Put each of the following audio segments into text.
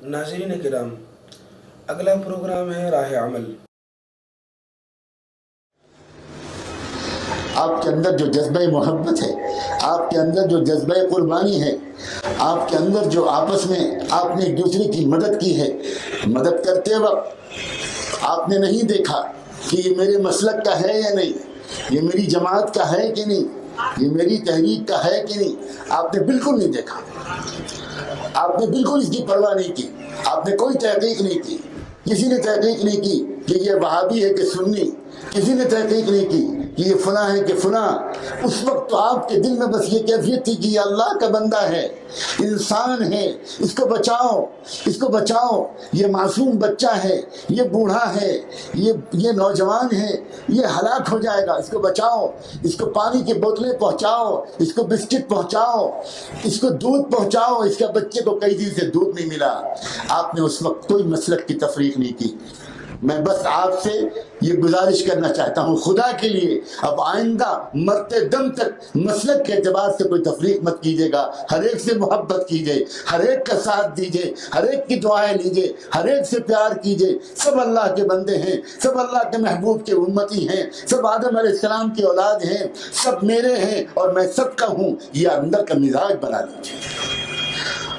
ناظرین کرام، اگلا پروگرام ہے راہ عمل۔ آپ کے اندر جو جذبہ محبت ہے، آپ کے اندر جو جذبہ قربانی ہے، آپ کے اندر جو آپس میں آپ نے ایک دوسرے کی مدد کی ہے، مدد کرتے وقت آپ نے نہیں دیکھا کہ یہ میرے مسلک کا ہے یا نہیں، یہ میری جماعت کا ہے کہ نہیں، یہ میری تحریک کا ہے کہ نہیں، آپ نے بالکل نہیں دیکھا، آپ نے بالکل اس کی پرواہ نہیں کی، آپ نے کوئی تحقیق نہیں کی، کسی نے تحقیق نہیں کی کہ یہ وہابی ہے کہ سنی، کسی نے تحقیق نہیں کی کہ یہ فلاں ہے کہ فلاں۔ اس وقت تو آپ کے دل میں بس یہ کیفیت تھی کہ یہ اللہ کا بندہ ہے، انسان ہے، اس کو بچاؤ، اس کو بچاؤ، یہ معصوم بچہ ہے، یہ بوڑھا ہے، یہ نوجوان ہے، یہ ہلاک ہو جائے گا، اس کو بچاؤ، اس کو پانی کی بوتلیں پہنچاؤ، اس کو بسکٹ پہنچاؤ، اس کو دودھ پہنچاؤ، اس کے بچے کو کئی دن سے دودھ نہیں ملا۔ آپ نے اس وقت کوئی مسلک کی تفریق نہیں کی۔ میں بس آپ سے یہ گزارش کرنا چاہتا ہوں، خدا کے لیے اب آئندہ مرتے دم تک مسلک کے اعتبار سے کوئی تفریق مت کیجیے گا، ہر ایک سے محبت کیجیے، ہر ایک کا ساتھ دیجیے، ہر ایک کی دعائیں لیجیے، ہر ایک سے پیار کیجیے۔ سب اللہ کے بندے ہیں، سب اللہ کے محبوب کے امتی ہیں، سب آدم علیہ السلام کی اولاد ہیں، سب میرے ہیں اور میں سب کا ہوں، یہ اندر کا مزاج بنا لیجیے۔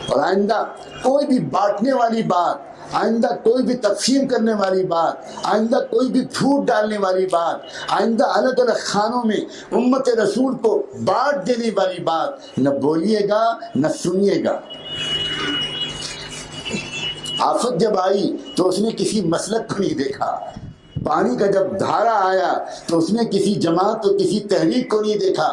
اور آئندہ کوئی بھی بانٹنے والی بات، آئندہ کوئی بھی تقسیم کرنے والی بات، آئندہ کوئی بھی جھوٹ ڈالنے والی بات، آئندہ الگ الگ خانوں میں امت رسول کو بانٹ دینے والی بات نہ بولیے گا نہ سنیے گا۔ آفت جب آئی تو اس نے کسی مسلک کو نہیں دیکھا، پانی کا جب دھارا آیا تو اس نے کسی جماعت اور کسی تحریک کو نہیں دیکھا،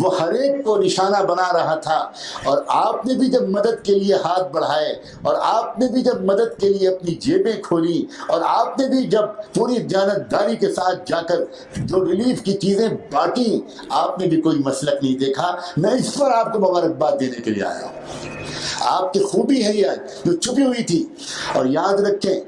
وہ ہر ایک کو نشانہ بنا رہا تھا۔ اور آپ نے بھی جب مدد کے لیے ہاتھ بڑھائے، اور آپ نے بھی جب مدد کے لیے اپنی جیبیں کھولی، اور آپ نے بھی جب پوری دیانتداری کے ساتھ جا کر جو ریلیف کی چیزیں بانٹی، آپ نے بھی کوئی مسلک نہیں دیکھا۔ میں اس پر آپ کو مبارکباد دینے کے لیے آیا ہوں۔ آپ کی خوبی ہے یہ جو چھپی ہوئی تھی، اور یاد رکھیں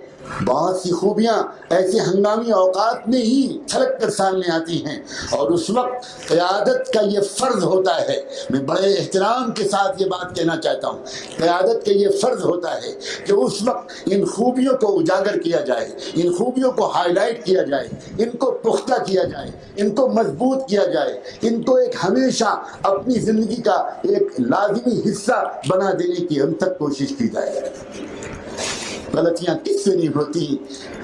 بہت سی خوبیاں ایسے ہنگامی اوقات میں ہی چھلک کر سامنے آتی ہیں، اور اس وقت قیادت کا یہ فرض ہوتا ہے، میں بڑے احترام کے ساتھ یہ بات کہنا چاہتا ہوں، قیادت کا یہ فرض ہوتا ہے کہ اس وقت ان خوبیوں کو اجاگر کیا جائے، ان خوبیوں کو ہائی لائٹ کیا جائے، ان کو پختہ کیا جائے، ان کو مضبوط کیا جائے، ان کو ایک ہمیشہ اپنی زندگی کا ایک لازمی حصہ بنا دینے کی ہم تک کوشش کی جائے۔ غلطیاں کس سے نہیں ہوتی،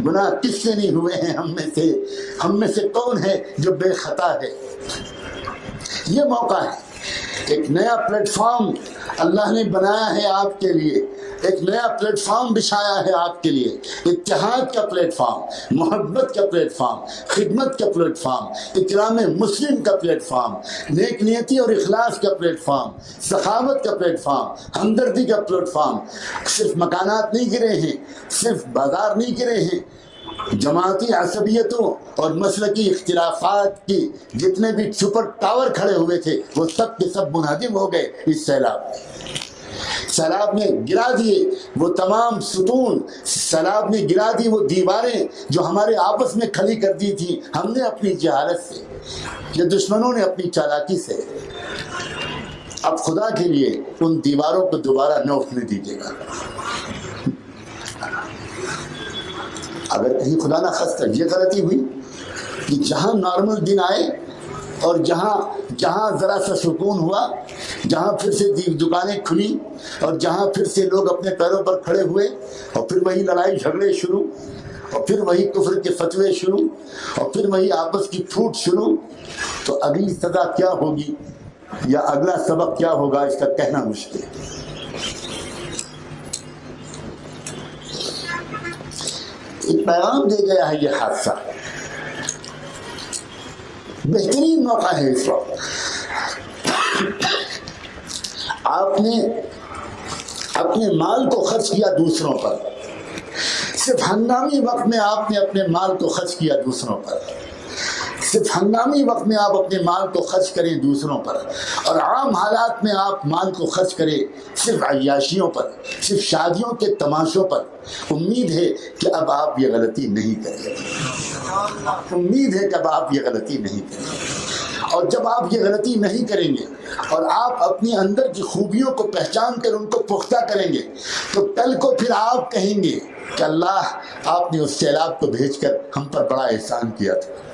گناہ کس سے نہیں ہوئے ہیں ہم میں سے کون ہے جو بے خطا ہے؟ یہ موقع ہے، ایک نیا پلیٹ فارم اللہ نے بنایا ہے آپ کے لیے، ایک نیا پلیٹ فارم بچھایا ہے آپ کے لیے، اتحاد کا پلیٹ فارم، محبت کا پلیٹ فارم، خدمت کا پلیٹ فارم، اکرام مسلم کا پلیٹ فارم، نیک نیتی اور اخلاص کا پلیٹ فارم، سخاوت کا پلیٹ فارم، ہمدردی کا پلیٹ فارم۔ صرف مکانات نہیں گرے ہیں، صرف بازار نہیں گرے ہیں، جماعتی عصبیتوں اور مسلکی اختلافات کی جتنے بھی سپر ٹاور کھڑے ہوئے تھے وہ سب کے سب منہدم ہو گئے اس سیلاب نے گرا دیے وہ تمام ستون، سیلاب نے گرا دی وہ دیواریں جو ہمارے آپس میں کھڑی کر دی تھی ہم نے اپنی جہالت سے، یہ دشمنوں نے اپنی چالاکی سے۔ اب خدا کے لیے ان دیواروں کو دوبارہ نہ اٹھنے دیجیے گا۔ اگر کہیں خدا نہ خواستہ یہ غلطی ہوئی کہ جہاں نارمل دن آئے اور جہاں ذرا سا سکون ہوا، جہاں پھر سے دکانیں کھلی اور جہاں پھر سے لوگ اپنے پیروں پر کھڑے ہوئے، اور پھر وہی لڑائی جھگڑے شروع، اور پھر وہی کفر کے فتوے شروع، اور پھر وہی آپس کی پھوٹ شروع، تو اگلی سزا کیا ہوگی یا اگلا سبق کیا ہوگا اس کا کہنا مشکل ہے۔ ایک پیغام دے گیا ہے یہ حادثہ، بہترین موقع ہے اس وقت۔ آپ نے اپنے مال کو خرچ کیا دوسروں پر، صرف ہنگامی وقت میں آپ نے اپنے مال کو خرچ کیا دوسروں پر، صرف ہنگامی وقت میں آپ اپنے مال کو خرچ کریں دوسروں پر، اور عام حالات میں آپ مال کو خرچ کریں صرف عیاشیوں پر، صرف شادیوں کے تماشوں پر۔ امید ہے کہ اب آپ یہ غلطی نہیں کریں گے، امید ہے کہ اب آپ یہ غلطی نہیں کریں گے۔ اور جب آپ یہ غلطی نہیں کریں گے اور آپ اپنے اندر کی خوبیوں کو پہچان کر ان کو پختہ کریں گے تو کل کو پھر آپ کہیں گے کہ اللہ آپ نے اس سیلاب کو بھیج کر ہم پر بڑا احسان کیا تھا.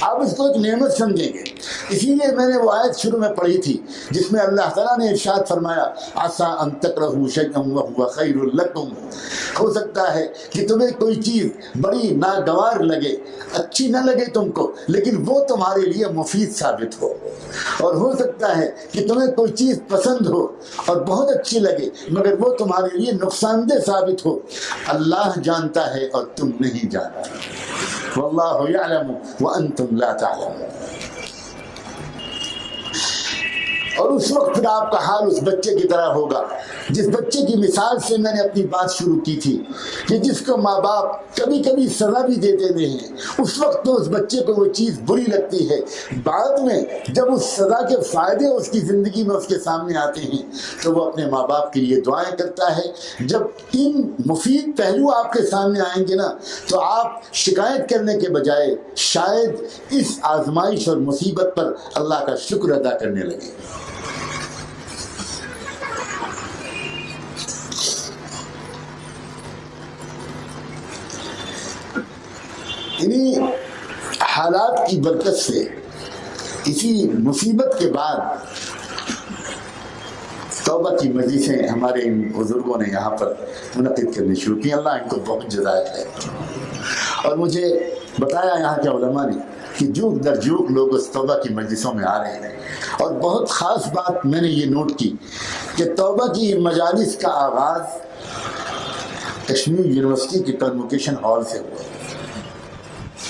آپ اس کو ایک نعمت سمجھیں گے. اسی لیے میں نے وہ آیت شروع میں پڑھی تھی جس میں اللہ تعالیٰ نے ارشاد فرمایا عسیٰ ان تکرہوا شیئا وہو خیر لکم. ہو سکتا ہے کہ تمہیں کوئی چیز بڑی ناگوار لگے, اچھی نہ لگے تم کو, لیکن وہ تمہارے لیے مفید ثابت ہو. اور ہو سکتا ہے کہ تمہیں کوئی چیز پسند ہو اور بہت اچھی لگے مگر وہ تمہارے لیے نقصان دہ ثابت ہو. اللہ جانتا ہے اور تم نہیں جانتے. واللہ یعلم وانتم لا تعلمون. اور اس وقت پھر آپ کا حال اس بچے کی طرح ہوگا جس بچے کی مثال سے میں نے اپنی بات شروع کی تھی کہ جس کو ماں باپ کبھی کبھی سزا بھی دیتے ہیں. اس وقت تو اس بچے کو وہ چیز بری لگتی ہے, بعد میں جب اس سزا کے فائدے اس کی زندگی میں اس کے سامنے آتے ہیں تو وہ اپنے ماں باپ کے لیے دعائیں کرتا ہے. جب ان مفید پہلو آپ کے سامنے آئیں گے نا تو آپ شکایت کرنے کے بجائے شاید اس آزمائش اور مصیبت پر اللہ کا شکر ادا کرنے لگے. انہی حالات کی برکت سے اسی مصیبت کے بعد توبہ کی مجلسیں ہمارے ان بزرگوں نے یہاں پر منعقد کرنی شروع کی. اللہ ان کو بہت جزائر ہے. اور مجھے بتایا یہاں کے علماء نے کہ جوک در جوک لوگ اس توبہ کی مجلسوں میں آ رہے ہیں. اور بہت خاص بات میں نے یہ نوٹ کی کہ توبہ کی مجالس کا آغاز کشمیر یونیورسٹی کے کنوکیشن ہال سے ہوا.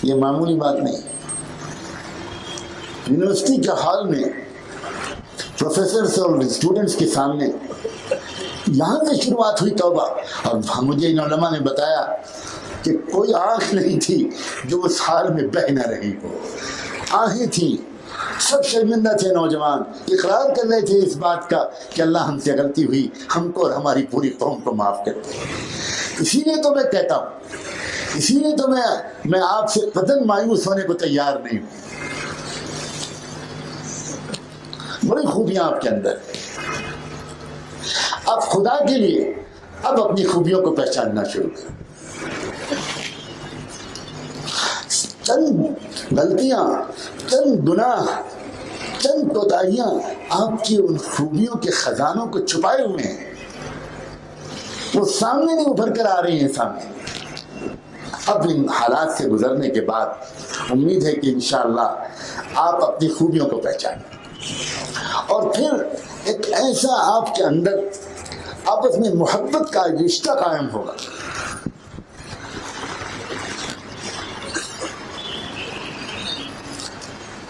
یہ معمولی بات نہیں. یونیورسٹی کے ہال میں پروفیسرز اور اسٹوڈنٹس کے سامنے یہاں سے شروعات ہوئی توبہ. اور مجھے ان علماء نے بتایا کہ کوئی آنکھ نہیں تھی جو اس حال میں بہہ نہ رہی ہو. آنکھیں تھیں, سب شرمندہ تھے. نوجوان اقرار کر رہے تھے اس بات کا کہ اللہ ہم سے غلطی ہوئی, ہم کو اور ہماری پوری قوم کو معاف کر دے. اسی لیے تو میں کہتا ہوں, اسی لیے تو میں آپ سے قطعاً مایوس ہونے کو تیار نہیں ہوں. بڑی خوبیاں آپ کے اندر. اب خدا کے لیے اب اپنی خوبیوں کو پہچاننا شروع کریں. چند غلطیاں, چند گناہ, چند کوتاہیاں آپ کی ان خوبیوں کے خزانوں کو چھپائے ہوئے ہیں. وہ سامنے نہیں ابھر کر آ رہی ہیں سامنے. اب ان حالات سے گزرنے کے بعد امید ہے کہ انشاءاللہ آپ اپنی خوبیوں کو پہچانیں اور پھر ایک ایسا آپ کے اندر آپس میں محبت کا رشتہ قائم ہوگا.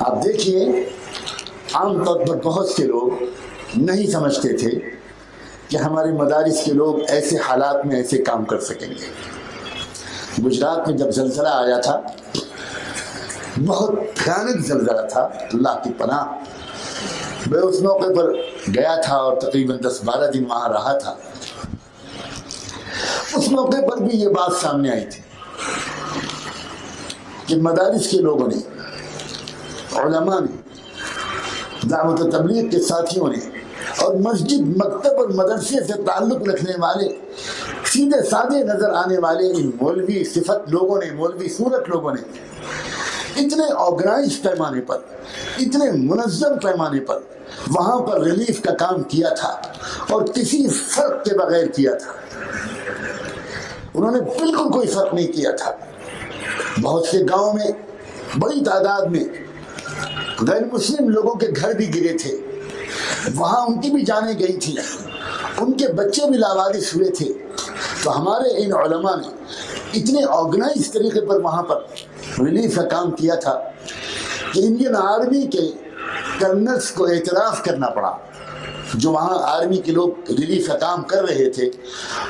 آپ دیکھیے, عام طور پر بہت سے لوگ نہیں سمجھتے تھے کہ ہمارے مدارس کے لوگ ایسے حالات میں ایسے کام کر سکیں گے. گجرات میں جب زلزلہ آیا تھا, بہت بھیانک زلزلہ تھا, اللہ کی پناہ. میں اس موقع پر گیا تھا اور تقریباً 10-12 دن وہاں رہا تھا. اس موقع پر بھی یہ بات سامنے آئی تھی کہ مدارس کے لوگوں نے, علماء نے, دعوت و تبلیغ کے ساتھیوں نے اور مسجد, مکتب اور مدرسے سے تعلق رکھنے والے سیدھے سادے نظر آنے والے ان مولوی صفت لوگوں نے, مولوی صورت لوگوں نے اتنے آرگنائز پیمانے پر, اتنے منظم پیمانے پر وہاں پر ریلیف کا کام کیا تھا اور کسی فرق کے بغیر کیا تھا. انہوں نے بالکل کوئی فرق نہیں کیا تھا. بہت سے گاؤں میں بڑی تعداد میں غیر مسلم لوگوں کے گھر بھی گرے تھے, وہاں ان کی بھی جانیں گئی تھی, ان کے بچے بھی لاوارث ہوئے تھے. تو ہمارے ان علماء نے اتنے آرگنائز طریقے پر وہاں پر ریلیف کا کام کیا تھا کہ انڈین آرمی کے کرنلز کو اعتراف کرنا پڑا جو وہاں آرمی کے لوگ ریلیف کا کام کر رہے تھے.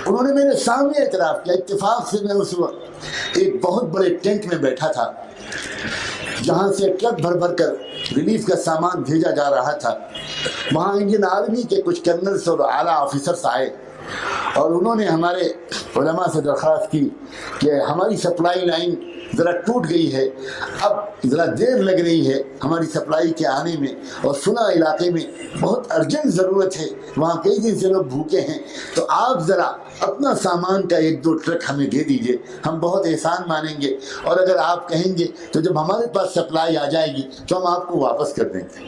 انہوں نے میرے سامنے اعتراف کیا. اتفاق سے میں اس وقت ایک بہت بڑے ٹینک میں بیٹھا تھا جہاں سے ٹرک بھر بھر کر ریلیف کا سامان بھیجا جا رہا تھا. وہاں انڈین آرمی کے کچھ کرنلز اور اعلیٰ آفیسرز آئے اور انہوں نے ہمارے علماء سے درخواست کی کہ ہماری سپلائی لائن ذرا ٹوٹ گئی ہے، اب ذرا دیر لگ رہی ہے ہماری سپلائی کے آنے میں، اور سنا علاقے میں بہت ارجنٹ ضرورت ہے، وہاں کئی دن سے لوگ بھوکے ہیں، تو آپ ذرا اپنا سامان کا 1-2 ٹرک ہمیں دے دیجئے، ہم بہت احسان مانیں گے، اور اگر آپ کہیں گے تو جب ہمارے پاس سپلائی آ جائے گی تو ہم آپ کو واپس کر دیں گے۔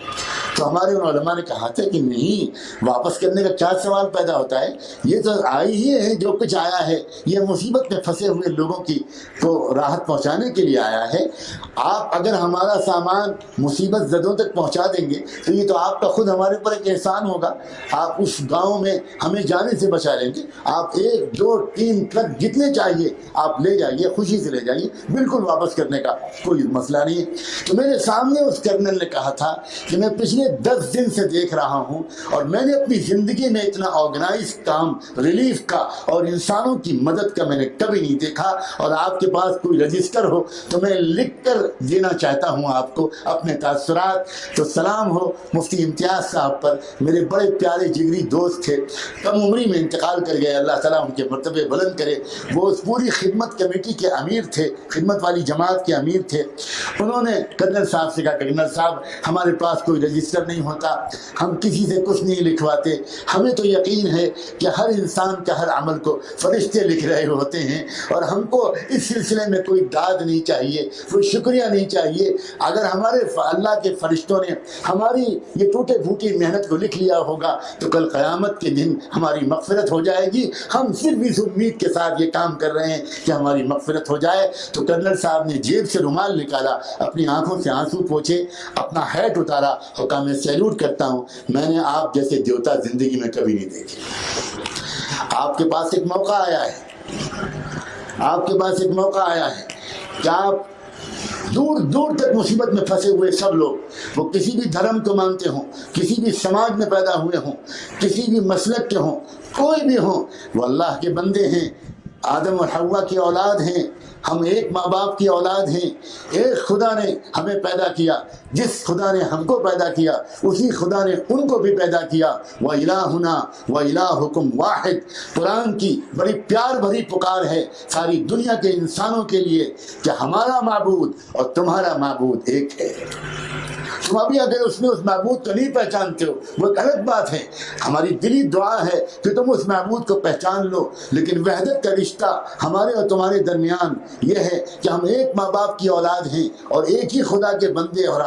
تو ہمارے ان علماء نے کہا تھا کہ نہیں، واپس کرنے کا کیا سوال پیدا ہوتا ہے، یہ تو آئی ہی ہے، جو کچھ آیا ہے یہ مصیبت میں پھنسے ہوئے لوگوں کی کو راحت پہنچانے کے لیے آیا ہے، آپ اگر ہمارا سامان مصیبت زدوں تک پہنچا دیں گے تو یہ تو آپ کا خود ہمارے اوپر ایک احسان ہوگا، آپ اس گاؤں میں ہمیں جانے سے بچا لیں گے، آپ 1 2 3 ٹرک جتنے چاہیے آپ لے جائیے، خوشی سے لے جائیے، بالکل واپس کرنے کا کوئی مسئلہ نہیں ہے۔ تو میرے سامنے اس کرنل نے کہا تھا کہ میں پچھلے 10 دن سے دیکھ رہا ہوں، اور میں نے اپنی زندگی میں اتنا آرگنائز کام ریلیف کا اور انسانوں کی مدد کا میں نے کبھی نہیں دیکھا، اور آپ کے پاس کوئی رجسٹر ہو تو میں لکھ کر دینا چاہتا ہوں آپ کو اپنے تاثرات۔ تو سلام ہو مفتی امتیاز صاحب پر، میرے بڑے پیارے جگری دوست تھے، کم عمری میں انتقال کر گئے، اللہ تعالیٰ ان کے مرتبے بلند کرے۔ وہ اس پوری خدمت کمیٹی کے امیر تھے، خدمت والی جماعت کے امیر تھے۔ انہوں نے کرنل صاحب سے کہا کہ کرنل صاحب ہمارے پاس کوئی رجسٹر نہیں ہوتا، ہم کسی سے کچھ نہیں لکھواتے، ہمیں تو یقین ہے کہ ہر انسان کا ہر عمل کو فرشتے لکھ رہے ہوتے ہیں، اور ہم کو اس سلسلے میں کوئی داد نہیں چاہیے، کوئی شکریہ نہیں چاہیے۔ اگر ہمارے اللہ کے فرشتوں نے ہماری یہ ٹوٹے پھوٹی محنت کو لکھ لیا ہوگا تو کل قیامت کے دن ہماری مغفرت ہو جائے گی، ہم صرف اس امید کے ساتھ یہ کام کر رہے ہیں کہ ہماری مغفرت ہو جائے۔ تو کرنل صاحب نے جیب سے رومال نکالا، اپنی آنکھوں سے آنسو پوچھے، اپنا ہیٹ اتارا اور کہا میں سیلوٹ کرتا ہوں، میں نے آپ جیسے دیوتا زندگی میں کبھی نہیں دیکھے۔ آپ کے پاس ایک موقع آیا ہے، آپ کے پاس ایک موقع آیا ہے کہ آپ دور دور تک مصیبت میں پھنسے ہوئے سب لوگ، وہ کسی بھی دھرم کو مانتے ہوں، کسی بھی سماج میں پیدا ہوئے ہوں، کسی بھی مسلک کے ہوں، کوئی بھی ہوں، وہ اللہ کے بندے ہیں، آدم اور حوا کی اولاد ہیں، ہم ایک ماں باپ کی اولاد ہیں، ایک خدا نے ہمیں پیدا کیا، جس خدا نے ہم کو پیدا کیا اسی خدا نے ان کو بھی پیدا کیا۔ وَإِلَٰهُنَا وَإِلَٰهُكُمْ وَاحِدٌ، قرآن کی بڑی پیار بھری پکار ہے ساری دنیا کے انسانوں کے لیے کہ ہمارا معبود اور تمہارا معبود ایک ہے۔ تم ابھی اگر اس میں اس معبود کو نہیں پہچانتے ہو وہ ایک الگ بات ہے، ہماری دلی دعا ہے کہ تم اس معبود کو پہچان لو، لیکن وحدت کا رشتہ ہمارے اور تمہارے درمیان یہ ہے کہ ہم ایک ماں باپ کی اولاد ہیں اور ایک ہی خدا کے بندے، اور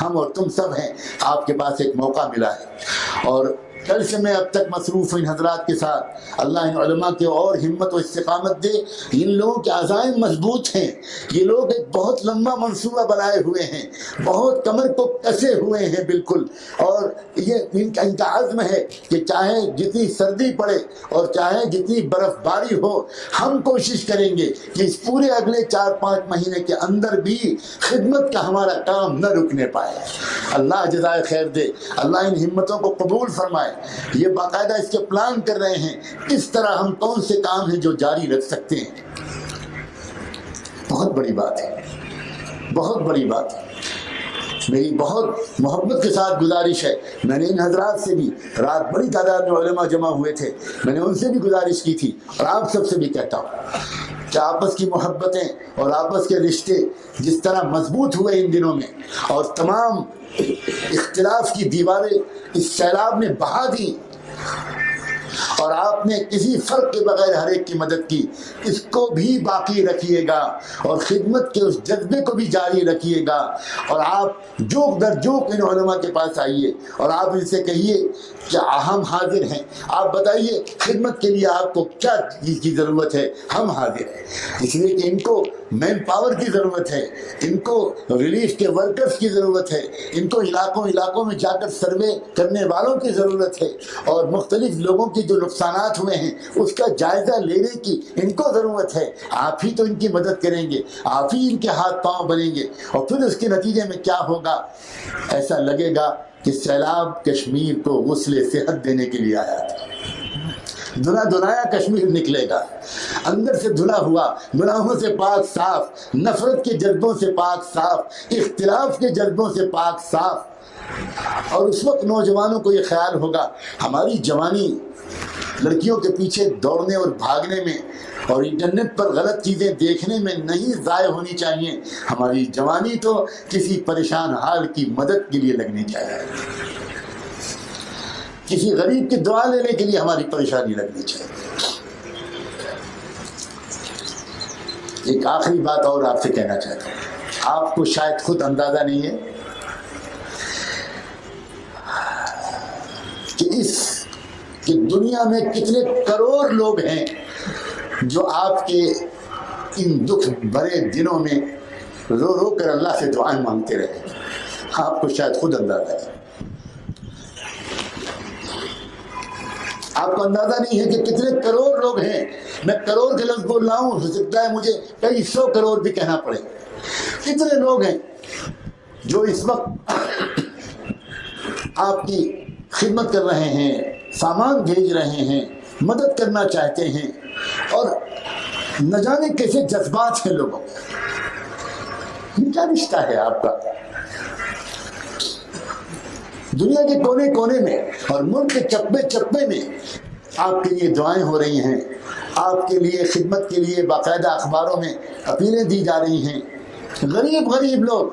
ہم اور تم سب ہیں۔ آپ کے پاس ایک موقع ملا ہے، اور کل سے میں اب تک مصروف ان حضرات کے ساتھ، اللہ ان علماء کے اور ہمت و استقامت دے۔ ان لوگوں کے عزائم مضبوط ہیں، یہ لوگ ایک بہت لمبا منصوبہ بنائے ہوئے ہیں، بہت کمر کو کسے ہوئے ہیں بالکل، اور یہ ان کا عزم ہے کہ چاہے جتنی سردی پڑے اور چاہے جتنی برف باری ہو، ہم کوشش کریں گے کہ اس پورے اگلے 4-5 مہینے کے اندر بھی خدمت کا ہمارا کام نہ رکنے پائے۔ اللہ جزائے خیر دے، اللہ ان ہمتوں کو قبول فرمائے۔ یہ باقاعدہ اس کے پلان کر رہے ہیں کس طرح ہم کون سے کام ہیں جو جاری رکھ سکتے ہیں۔ بہت بڑی بات ہے، بہت بڑی بات ہے۔ میری بہت محبت کے ساتھ گزارش ہے، میں نے ان حضرات سے بھی، رات بڑی تعداد میں علماء جمع ہوئے تھے، میں نے ان سے بھی گزارش کی تھی، اور آپ سب سے بھی کہتا ہوں کہ آپس کی محبتیں اور آپس کے رشتے جس طرح مضبوط ہوئے ان دنوں میں، اور تمام اختلاف کی دیواریں اس سیلاب نے بہا دی، اور آپ نے کسی فرق کے بغیر ہر ایک کی مدد کی، اس کو بھی باقی رکھیے گا، اور خدمت کے اس جذبے کو بھی جاری رکھیے گا، اور آپ جوک در جوک ان علماء کے پاس آئیے اور آپ ان سے کہیے کہ ہم حاضر ہیں، آپ بتائیے خدمت کے لیے آپ کو کیا چیز کی ضرورت ہے، ہم حاضر ہیں۔ اس لیے کہ ان کو مین پاور کی ضرورت ہے، ان کو ریلیف کے ورکرز کی ضرورت ہے، ان کو علاقوں میں جا کر سروے کرنے والوں کی ضرورت ہے، اور مختلف لوگوں کی جو نقصانات ہوئے ہیں اس کا جائزہ لینے کی ان کو ضرورت ہے۔ آپ ہی تو ان کی مدد کریں گے، آپ ہی ان کے ہاتھ پاؤں بنیں گے، اور پھر اس کے نتیجے میں کیا ہوگا، ایسا لگے گا کہ سیلاب کشمیر کو غسل صحت دینے کے لیے آیا تھا۔ دھلا دھلایا کشمیر نکلے گا، اندر سے دھلا ہوا، گناہوں سے پاک صاف، نفرت کے جذبوں سے پاک صاف، اختلاف کے جذبوں سے پاک صاف۔ اور اس وقت نوجوانوں کو یہ خیال ہوگا ہماری جوانی لڑکیوں کے پیچھے دوڑنے اور بھاگنے میں اور انٹرنیٹ پر غلط چیزیں دیکھنے میں نہیں ضائع ہونی چاہیے. ہماری جوانی تو کسی پریشان حال کی مدد کے لیے لگنی چاہیے, کسی غریب کی دعا لینے کے لیے ہماری پریشانی لگنی چاہیے. ایک آخری بات اور آپ سے کہنا چاہتا ہوں, آپ کو شاید خود اندازہ نہیں ہے کہ دنیا میں کتنے کروڑ لوگ ہیں جو آپ کے ان دکھ بھرے دنوں میں رو رو کر اللہ سے دعائیں مانگتے رہے. آپ کو شاید خود اندازہ ہے, آپ کو اندازہ نہیں ہے کہ کتنے کروڑ لوگ ہیں. میں کروڑ کے لفظ بول رہا ہوں, ہو سکتا ہے مجھے کئی 100 کروڑ بھی کہنا پڑے. کتنے لوگ ہیں جو اس وقت آپ کی خدمت کر رہے ہیں, سامان بھیج رہے ہیں, مدد کرنا چاہتے ہیں, اور نہ جانے کیسے جذبات ہیں لوگوں کے. کیا رشتہ ہے آپ کا دنیا کے کونے کونے میں اور ملک کے چپے چپے میں آپ کے لیے دعائیں ہو رہی ہیں, آپ کے لیے خدمت کے لیے باقاعدہ اخباروں میں اپیلیں دی جا رہی ہیں. غریب لوگ,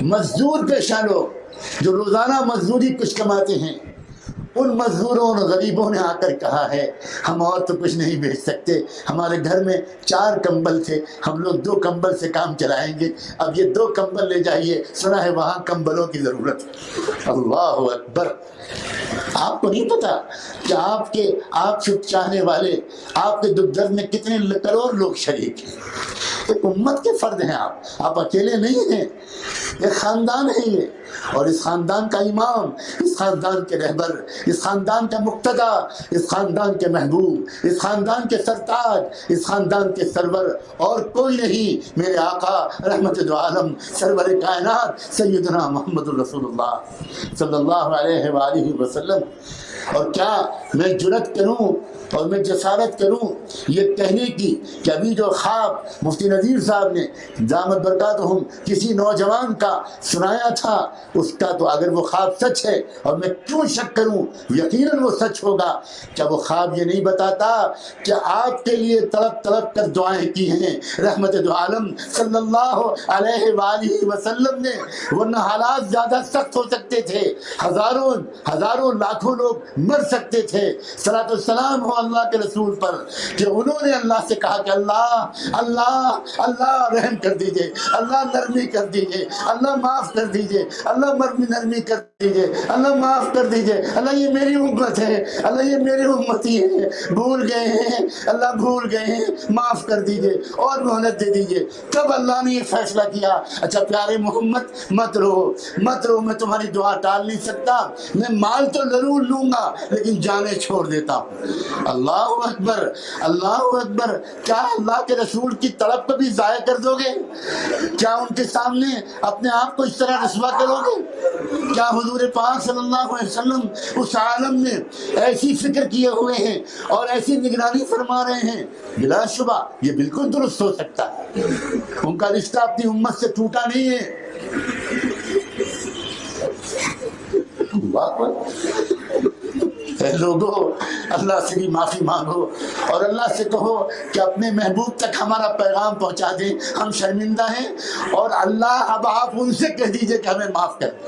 مزدور پیشہ لوگ جو روزانہ مزدوری کچھ کماتے ہیں, ان مزدوروں اور غریبوں نے آ کر کہا ہے ہم اور تو کچھ نہیں بیچ سکتے, ہمارے گھر میں 4 کمبل تھے, ہم لوگ 2 کمبل سے کام چلائیں گے, اب یہ 2 کمبل لے جائیے, سنا ہے وہاں کمبلوں کی ضرورت. اللہ اکبر. آپ کو نہیں پتا کہ آپ سے چاہنے والے آپ کے دکھ درد میں کتنے کروڑ لوگ شریک ہیں. ایک امت کے فرد ہیں آپ اکیلے نہیں ہیں, ایک خاندان ہے یہ, اور اس خاندان کا امام, اس خاندان کے رہبر, اس خاندان کا مقتدا, اس خاندان کے محبوب, اس خاندان کے سرتاج, اس خاندان کے سرور اور کوئی نہیں, میرے آقا رحمت دو عالم سرور کائنات سیدنا محمد الرسول اللہ صلی اللہ علیہ وآلہ وسلم. اور کیا میں جرأت کروں اور میں جسارت کروں یہ کہنے کی کہ ابھی جو خواب مفتی نذیر صاحب نے دامت برکاتہم کسی نوجوان کا سنایا تھا, اس کا تو اگر وہ خواب سچ ہے, اور میں کیوں شک کروں, یقیناً وہ سچ ہوگا. کیا وہ خواب یہ نہیں بتاتا کہ آپ کے لیے تڑپ کر دعائیں کی ہیں رحمت دو عالم صلی اللہ علیہ وآلہ وسلم نے, ورنہ حالات زیادہ سخت ہو سکتے تھے, ہزاروں لاکھوں لوگ مر سکتے تھے. صلاۃ والسلام ہو اللہ کے رسول پر کہ انہوں نے اللہ سے کہا کہ اللہ رحم کر دیجئے, اللہ نرمی کر دیجئے, اللہ معاف کر دیجئے, اللہ نرمی کر دیجئے, اللہ معاف کر دیجئے, اللہ یہ میری امت ہے, اللہ یہ میری امتی ہے, بھول گئے ہیں, اللہ بھول گئے ہیں, معاف کر دیجئے اور مہلت دے دیجئے. تب اللہ نے یہ فیصلہ کیا, اچھا پیارے محمد مت رو, میں تمہاری دعا ٹال نہیں سکتا, میں مال تو ضرور لوں گا لیکن جانیں چھوڑ دیتا ہوں. اللہ اکبر, اللہ اکبر. کیا اللہ کے رسول کی طلب کو بھی ضائع کر دو گے؟ کیا ان کے سامنے اپنے آپ کو اس طرح رسوا کرو گے؟ کیا حضور پاک صلی اللہ علیہ وسلم اس عالم میں ایسی فکر کیے ہوئے ہیں اور ایسی نگرانی فرما رہے ہیں؟ بلا شبہ یہ بالکل درست ہو سکتا ہے, ان کا رشتہ اپنی امت سے ٹوٹا نہیں ہے. اے لوگو, اللہ سے بھی معافی مانگو اور اللہ سے کہو کہ اپنے محبوب تک ہمارا پیغام پہنچا دیں, ہم شرمندہ ہیں, اور اللہ اب آپ ان سے کہہ دیجئے کہ ہمیں معاف کر دیں,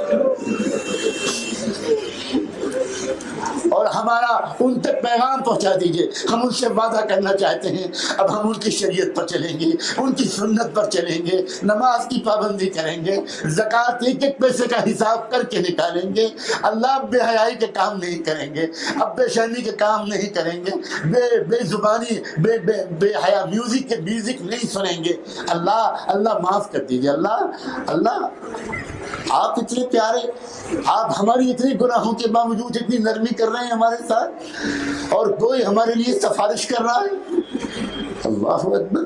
اور ہمارا ان تک پیغام پہنچا دیجئے. ہم ان سے وعدہ کرنا چاہتے ہیں, اب ہم ان کی شریعت پر چلیں گے, ان کی سنت پر چلیں گے, نماز کی پابندی کریں گے, زکوٰۃ ایک پیسے کا حساب کر کے نکالیں گے, اللہ بے حیائی کے کام نہیں کریں گے, اب بے شرمی کے کام نہیں کریں گے, بے زبانی بے حیا میوزک نہیں سنیں گے. اللہ معاف کر دیجئے. اللہ آپ اتنے پیارے, آپ ہماری اتنے گناہوں کے باوجود اتنی نرمی کر رہے ہیں ہمارے ساتھ, اور کوئی ہمارے لیے سفارش کر رہا ہے. اللہ اکبر.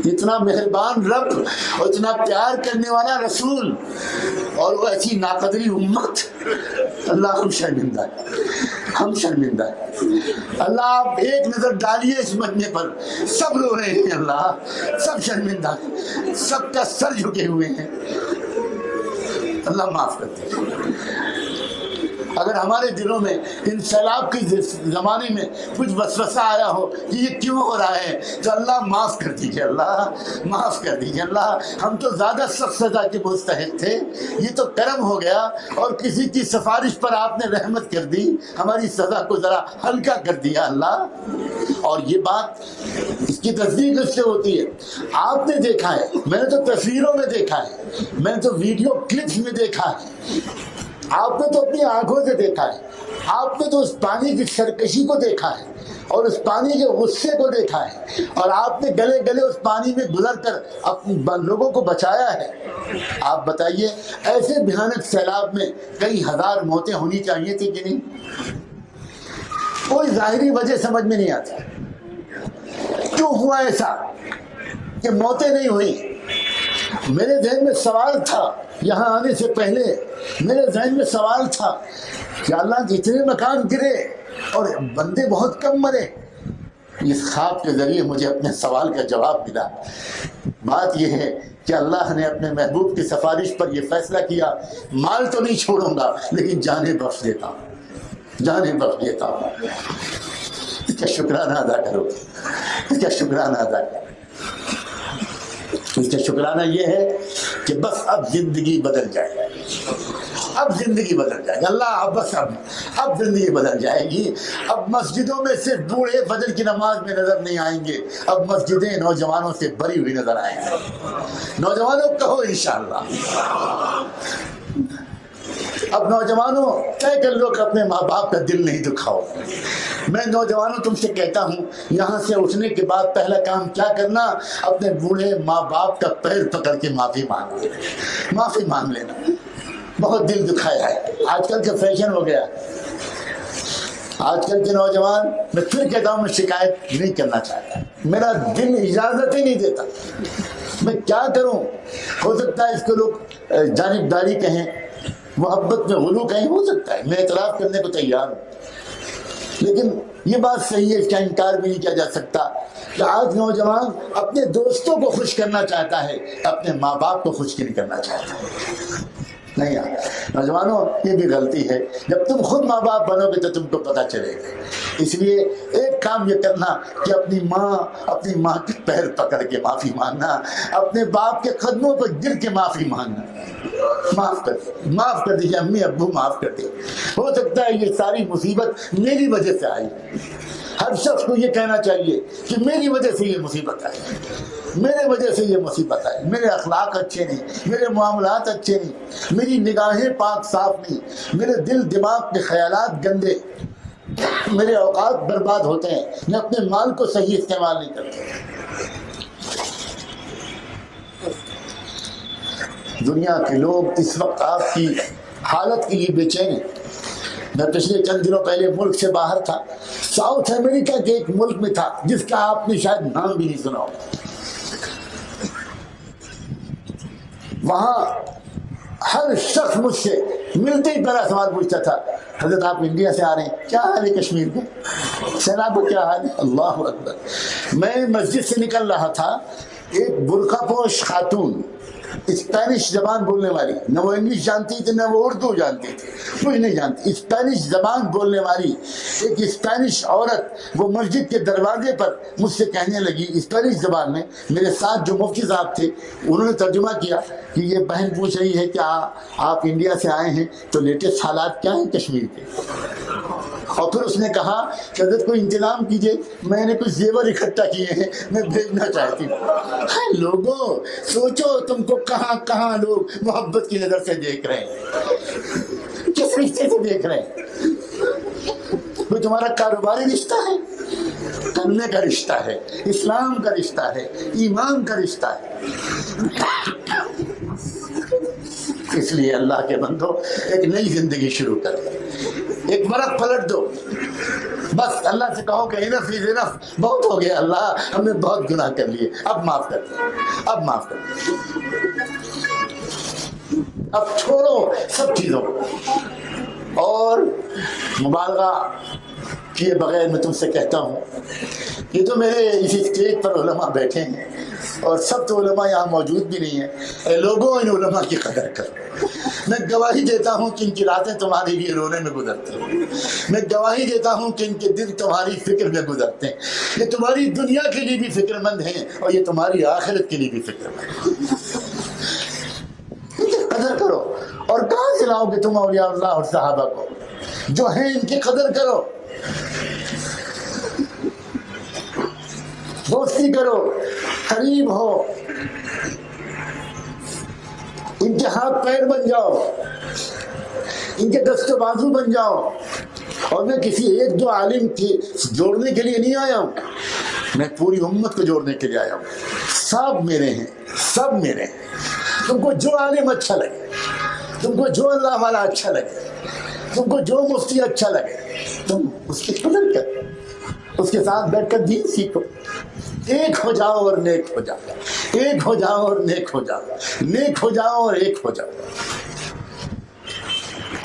اتنا مہربان رب اور اتنا پیار کرنے والا رسول, اور وہ ایسی ناقدری امت. اللہ ہم شرمندہ ہیں, اللہ آپ ایک نظر ڈالیے اس مجمع پر, سب رو رہے ہیں, اللہ سب شرمندہ ہیں, سب کا سر جھکے ہوئے ہیں. اللہ معاف کر دیجیے۔ اگر ہمارے دلوں میں ان سیلاب کے زمانے میں کچھ وسوسہ آیا ہو کہ یہ کیوں ہو رہا ہے تو اللہ معاف کر دیجیے، اللہ معاف کر دیجیے۔ اللہ ہم تو زیادہ سخت سزا کے مستحق تھے، یہ تو کرم ہو گیا اور کسی کی سفارش پر آپ نے رحمت کر دی، ہماری سزا کو ذرا ہلکا کر دیا اللہ۔ اور یہ بات اس کی تصدیق اس سے ہوتی ہے، آپ نے دیکھا ہے، میں نے تو تصویروں میں دیکھا ہے، میں نے تو ویڈیو کلپس میں دیکھا ہے، آپ نے تو اپنی آنکھوں سے دیکھا ہے، آپ نے تو اس پانی کی سرکشی کو دیکھا ہے اور اس پانی کے غصے کو دیکھا ہے، اور آپ نے گلے گلے اس پانی میں گزر کر اپنے لوگوں کو بچایا ہے۔ آپ بتائیے ایسے بھیانک سیلاب میں کئی ہزار موتیں ہونی چاہیے تھی کہ نہیں؟ کوئی ظاہری وجہ سمجھ میں نہیں آتی، کیوں ہوا ایسا کہ موتیں نہیں ہوئی؟ میرے ذہن میں سوال تھا، یہاں آنے سے پہلے میرے ذہن میں سوال تھا کہ اللہ جتنے مکان گرے اور بندے بہت کم مرے۔ اس خواب کے ذریعے مجھے اپنے سوال کا جواب ملا۔ بات یہ ہے کہ اللہ نے اپنے محبوب کی سفارش پر یہ فیصلہ کیا، مال تو نہیں چھوڑوں گا لیکن جانیں بخش دیتا ہوں، جانیں بخش دیتا ہوں۔ اس کا شکرانہ ادا کرو، اس کا شکرانہ ادا کرو۔ اس کا شکرانہ یہ ہے کہ بس اب زندگی بدل جائے، اب زندگی بدل جائے گی، اللہ بس اب زندگی بدل جائے گی۔ اب مسجدوں میں صرف بوڑھے فجر کی نماز میں نظر نہیں آئیں گے، اب مسجدیں نوجوانوں سے بھری ہوئی نظر آئیں گے۔ نوجوانوں کہو انشاءاللہ، اب نوجوانوں طے کر لو کہ اپنے ماں باپ کا دل نہیں دکھاؤ۔ میں نوجوانوں تم سے کہتا ہوں، یہاں سے اٹھنے کے بعد پہلا کام کیا کرنا؟ اپنے بوڑھے ماں باپ کا پیر پکڑ کے معافی مانگ لینا، معافی مانگ لینا۔ بہت دل دکھایا ہے، آج کل کا فیشن ہو گیا، آج کل کے نوجوان، میں پھر کہتا ہوں میں شکایت نہیں کرنا چاہتا، میرا دل اجازت ہی نہیں دیتا، میں کیا کروں؟ ہو سکتا ہے اس کو لوگ جانبداری کہیں، محبت میں غلو کہیں، ہو سکتا ہے، میں اعتراف کرنے کو تیار ہوں، لیکن یہ بات صحیح ہے، اس کا انکار بھی نہیں کیا جا سکتا کہ آج نوجوان اپنے دوستوں کو خوش کرنا چاہتا ہے، اپنے ماں باپ کو خوش نہیں کرنا چاہتا۔ نہیں یار نوجوانوں، یہ بھی غلطی ہے، جب تم خود ماں باپ بنو گے تو تم کو پتہ چلے گا۔ اس لیے ایک کام یہ کرنا کہ اپنی ماں کے پیر پکڑ کے معافی مانگنا، اپنے باپ کے قدموں پر گر کے معافی مانگنا، معاف کر دیجیے امی ابو، معاف کر دیجیے، ہو سکتا ہے یہ ساری مصیبت میری وجہ سے آئی۔ ہر شخص کو یہ کہنا چاہیے کہ میری وجہ سے یہ مصیبت آئی، میرے وجہ سے یہ مصیبت آئی، میرے اخلاق اچھے نہیں، میرے معاملات اچھے نہیں، میری نگاہیں پاک صاف نہیں، میرے دل دماغ کے خیالات گندے، میرے اوقات برباد ہوتے ہیں، میں اپنے مال کو صحیح استعمال نہیں کرتا۔ دنیا کے لوگ اس وقت آپ کی حالت کے لیے بے چین ہیں۔ میں پچھلے چند دنوں پہلے ملک سے باہر تھا، ساؤتھ امریکہ کے ایک ملک میں تھا جس کا آپ نے شاید نام بھی نہیں سنا ہو۔ وہاں ہر شخص مجھ سے ملتے ہی پہلا سوال پوچھتا تھا، حضرت آپ انڈیا سے آ رہے ہیں، کیا حال ہے کشمیر میں؟ سیلاب کو کیا حال ہے؟ اللہ اکبر۔ میں مسجد سے نکل رہا تھا، ایک برقع پوش خاتون، اسپینش زبان بولنے والی، نہ وہ انگلش جانتی تھی نہ وہ اردو جانتی تھی، کچھ نہیں جانتی، اسپینش زبان بولنے والی ایک اسپینش عورت وہ مسجد کے دروازے پر مجھ سے کہنے لگی اسپینش زبان میں۔ میرے ساتھ جو مفتی صاحب تھے انہوں نے ترجمہ کیا کہ یہ بہن پوچھ رہی ہے کہ آپ انڈیا سے آئے ہیں تو لیٹسٹ حالات کیا ہیں کشمیر کے؟ اور پھر اس نے کہا کہ حضرت کوئی انتظام کیجئے، میں نے کچھ زیور اکٹھا کیے ہیں، میں بھیجنا چاہتی ہوں۔ لوگوں سوچو، تم کو کہاں کہاں لوگ محبت کی نظر سے دیکھ رہے ہیں، کس رشتے سے دیکھ رہے ہیں؟ وہ تمہارا کاروباری رشتہ ہے، کرنے کا رشتہ ہے، اسلام کا رشتہ ہے، ایمان کا رشتہ ہے۔ اس لیے اللہ کے بندو ایک نئی زندگی شروع کر دو، ایک برق پلٹ دو، بس اللہ سے کہو کہ انف از انف، بہت ہو گیا اللہ، ہم نے بہت گناہ کر لیے، اب معاف کر دو، اب معاف کر دو، اب چھوڑو سب چیزوں کو۔ اور مبالغہ کیے بغیر میں تم سے کہتا ہوں، یہ تو میرے اسی اسٹیج پر علماء بیٹھے ہیں اور سب تو علماء یہاں موجود بھی نہیں ہیں، اے لوگوں ان علماء کی قدر کرو، میں گواہی دیتا ہوں کہ ان کی راتیں تمہارے لیے رونے میں گزرتی ہیں، میں گواہی دیتا ہوں کہ ان کے دل تمہاری فکر میں گزرتے ہیں، یہ تمہاری دنیا کے لیے بھی فکر مند ہیں اور یہ تمہاری آخرت کے لیے بھی فکر مند ہیں۔ قدر کرو، اور کہاں سے لاؤ گے تم اولیاء اللہ اور صحابہ کو؟ جو ہیں ان کی قدر کرو، دوستی کرو، قریب ہو، ان کے ہاتھ پیر بن جاؤ، ان کے دست و بازو بن جاؤ۔ اور میں کسی ایک دو عالم کی جوڑنے کے لیے نہیں آیا ہوں، میں پوری امت کو جوڑنے کے لیے آیا ہوں۔ سب میرے ہیں، سب میرے ہیں۔ تم کو جو عالم اچھا لگے، تم کو جو اللہ والا اچھا لگے، تم کو جو مفتی اچھا لگے، تم اس کی قدر کرو، اس کے ساتھ بیٹھ کر دین سیکھو۔ ایک ہو جاؤ اور نیک ہو جاؤ، ایک ہو جاؤ اور نیک ہو جاؤ، نیک ہو جاؤ اور ایک ہو جاؤ۔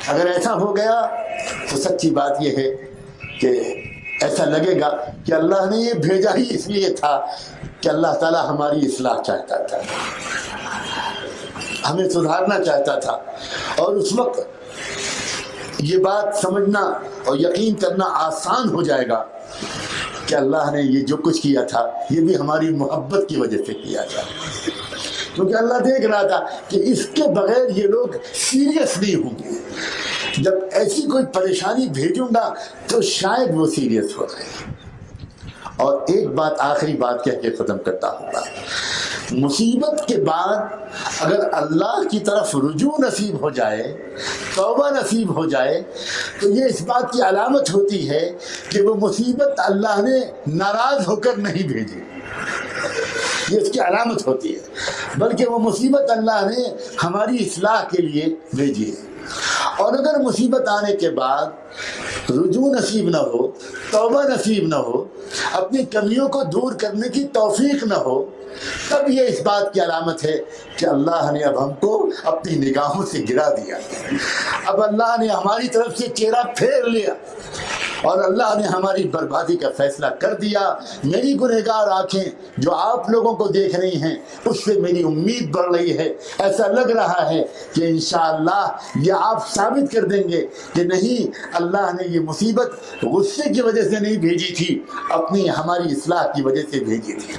اگر ایسا ہو گیا تو سچی بات یہ ہے کہ ایسا لگے گا کہ اللہ نے یہ بھیجا ہی اس لیے تھا کہ اللہ تعالیٰ ہماری اصلاح چاہتا تھا، ہمیں سدھارنا چاہتا تھا۔ اور اس وقت یہ بات سمجھنا اور یقین کرنا آسان ہو جائے گا کہ اللہ نے یہ جو کچھ کیا تھا یہ بھی ہماری محبت کی وجہ سے کیا تھا، کیونکہ اللہ دیکھ رہا تھا کہ اس کے بغیر یہ لوگ سیریس نہیں ہوں گے۔ جب ایسی کوئی پریشانی بھیجوں گا تو شاید وہ سیریس ہو جائے۔ اور ایک بات، آخری بات کہہ کے ختم کرتا ہوں، مصیبت کے بعد اگر اللہ کی طرف رجوع نصیب ہو جائے، توبہ نصیب ہو جائے، تو یہ اس بات کی علامت ہوتی ہے کہ وہ مصیبت اللہ نے ناراض ہو کر نہیں بھیجی، یہ اس کی علامت ہوتی ہے، بلکہ وہ مصیبت اللہ نے ہماری اصلاح کے لیے بھیجی ہے۔ اور اگر مصیبت آنے کے بعد رجوع نصیب نہ ہو، توبہ نصیب نہ ہو، اپنی کمیوں کو دور کرنے کی توفیق نہ ہو، تب یہ اس بات کی علامت ہے کہ اللہ نے اب ہم کو اپنی نگاہوں سے گرا دیا، اب اللہ نے ہماری طرف سے چہرہ پھیر لیا اور اللہ نے ہماری بربادی کا فیصلہ کر دیا۔ میری گنہگار آنکھیں جو آپ لوگوں کو دیکھ رہی ہیں اس سے میری امید بڑھ رہی ہے، ایسا لگ رہا ہے کہ انشاءاللہ یہ آپ ثابت کر دیں گے کہ نہیں، اللہ نے یہ مصیبت غصے کی وجہ سے نہیں بھیجی تھی، اپنی ہماری اصلاح کی وجہ سے بھیجی تھی۔